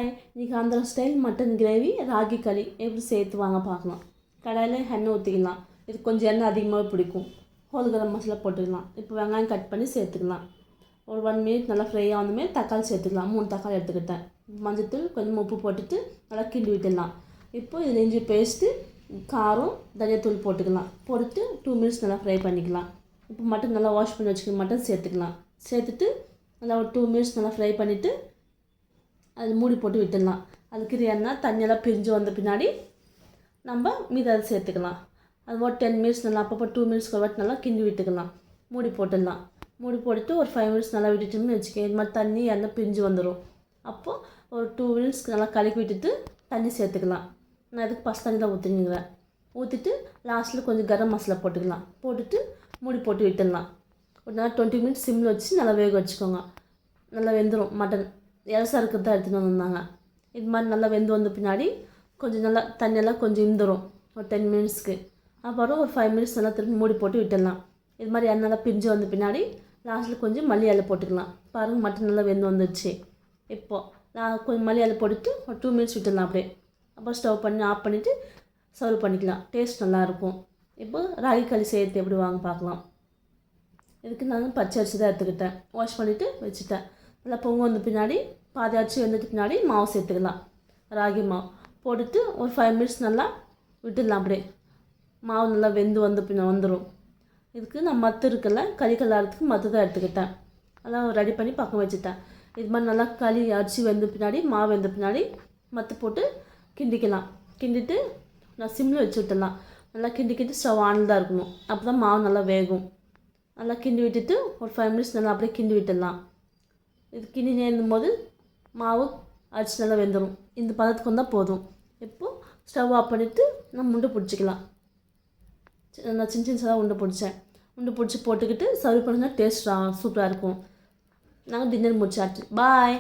Hi, இன்றைக்கி Andhra style mutton gravy ragi களி எப்படி சேர்த்து வாங்க பார்க்கலாம். கடாயில் எண்ணெய் ஊற்றிக்கலாம். இது கொஞ்சம் எண்ணெய் அதிகமாக பிடிக்கும். ஹோல் கரம் மசாலா போட்டுக்கலாம். இப்போ வெங்காயம் கட் பண்ணி சேர்த்துக்கலாம். ஒரு 1 மினிட் நல்லா ஃப்ரை ஆனதுமே தக்காளி சேர்த்துக்கலாம். 3 தக்காளி எடுத்துக்கிட்டேன். மஞ்சத்தூள் கொஞ்சம் உப்பு போட்டுட்டு நல்லா கிண்டி விட்டுடலாம். இப்போ இது இஞ்சி பேஸ்ட்டு, காரம், தனியாத்தூள் போட்டுக்கலாம். போட்டுட்டு 2 மினிட்ஸ் நல்லா ஃப்ரை பண்ணிக்கலாம். இப்போ மட்டன் நல்லா வாஷ் பண்ணி வச்சுக்க மட்டன் சேர்த்துக்கலாம். சேர்த்துட்டு நல்லா ஒரு 2 மினிட்ஸ் நல்லா ஃப்ரை பண்ணிவிட்டு அதில் மூடி போட்டு விட்டுடலாம். அதுக்கு எண்ணெய் தண்ணியெல்லாம் பிரிஞ்சு வந்த பின்னாடி நம்ம மீது அதை சேர்த்துக்கலாம். அது ஒரு 10 மினிட்ஸ் நல்லா அப்பப்போ 2 மினிட்ஸ்க்கு ஒரு வாட்டி நல்லா கிண்டி விட்டுக்கலாம். மூடி போட்டுடலாம். மூடி போட்டுட்டு ஒரு 5 மினிட்ஸ் நல்லா விட்டுட்டோம்னு வச்சுக்கேன். இது மாதிரி தண்ணி எண்ணெய் பிரிஞ்சு வந்துடும். அப்போது ஒரு 2 மினிட்ஸ்க்கு நல்லா கலக்கி விட்டுட்டு தண்ணி சேர்த்துக்கலாம். நான் இதுக்கு ஃபஸ்ட் தண்ணி தான் ஊற்றினுங்கிறேன். ஊற்றிட்டு லாஸ்ட்டில் கொஞ்சம் கரம் மசாலா போட்டுக்கலாம். போட்டுட்டு மூடி போட்டு விட்டுடலாம். ஒரு நல்லா 20 மினிட்ஸ் சிம்மில் வச்சு நல்லா வேக வச்சுக்கோங்க. நல்லா வெந்துடும். மட்டன் எலசா இருக்கிறது தான் எடுத்துகிட்டு வந்தாங்க. இது மாதிரி நல்லா வெந்து வந்த பின்னாடி கொஞ்சம் நல்லா தண்ணியெல்லாம் கொஞ்சம் இருந்துடும் ஒரு 10 மினிட்ஸ்க்கு. அப்புறம் ஒரு 5 மினிட்ஸ் நல்லா திருப்பி மூடி போட்டு விட்டுடலாம். இது மாதிரி எண்ணெய்லாம் பிரிஞ்சு வந்த பின்னாடி லாஸ்ட்டில் கொஞ்சம் மல்லி இலை போட்டுக்கலாம். பாருங்கள், மட்டன் நல்லா வெந்து வந்துடுச்சு. இப்போது நான் கொஞ்சம் மல்லி இலை போட்டுட்டு ஒரு 2 மினிட்ஸ் விட்டுடலாம் அப்படியே. அப்புறம் ஸ்டவ் பண்ணி ஆஃப் பண்ணிவிட்டு சர்வ் பண்ணிக்கலாம். டேஸ்ட் நல்லாயிருக்கும். இப்போ ராகி களி செய்கிறது எப்படி வாங்க பார்க்கலாம். இதுக்கு நான் பச்சை அரிசி தான் எடுத்துக்கிட்டேன். வாஷ் பண்ணிவிட்டு வச்சுட்டேன். நல்லா பொங்க வந்த பின்னாடி பாதி அரிசி வெந்ததுக்கு பின்னாடி மாவு சேர்த்துக்கலாம். ராகி மாவு போட்டுட்டு ஒரு 5 மினிட்ஸ் நல்லா விட்டுடலாம். அப்படியே மாவு நல்லா வெந்து வந்து வந்துடும். இதுக்கு நான் மத்து இருக்குல்ல, களி கல்லாறதுக்கு மத்து தான் எடுத்துக்கிட்டேன். அதெல்லாம் ரெடி பண்ணி பக்கம் வச்சுட்டேன். இது மாதிரி நல்லா களி அரிசி வெந்த பின்னாடி மாவு வெந்த பின்னாடி மத்து போட்டு கிண்டிக்கலாம். கிண்டிட்டு நான் சிம்மில் வச்சு விட்டுடலாம். நல்லா கிண்டிக்கிட்டு ஸ்டவ் ஆன் தான் இருக்கணும். அப்போ தான் மாவு நல்லா வேகும். நல்லா கிண்டி விட்டுட்டு ஒரு 5 மினிட்ஸ் நல்லா அப்படியே கிண்டி விட்டுடலாம். இது கிண்டி நேர்ந்தும் போது மாவு அரிசி நல்லா வெந்துடும். இந்த பதத்துக்கு வந்தால் போதும். இப்போது ஸ்டவ் ஆஃப் பண்ணிவிட்டு நம்ம உண்டை பிடிச்சிக்கலாம். நான் சின்ன சின்னதாக உண்டை பிடிச்சேன். உண்டை பிடிச்சி போட்டுக்கிட்டு சர்வ் பண்ணுங்கள். டேஸ்ட் சூப்பராக இருக்கும். நாங்கள் டின்னர் முடிச்சாச்சு. பாய்.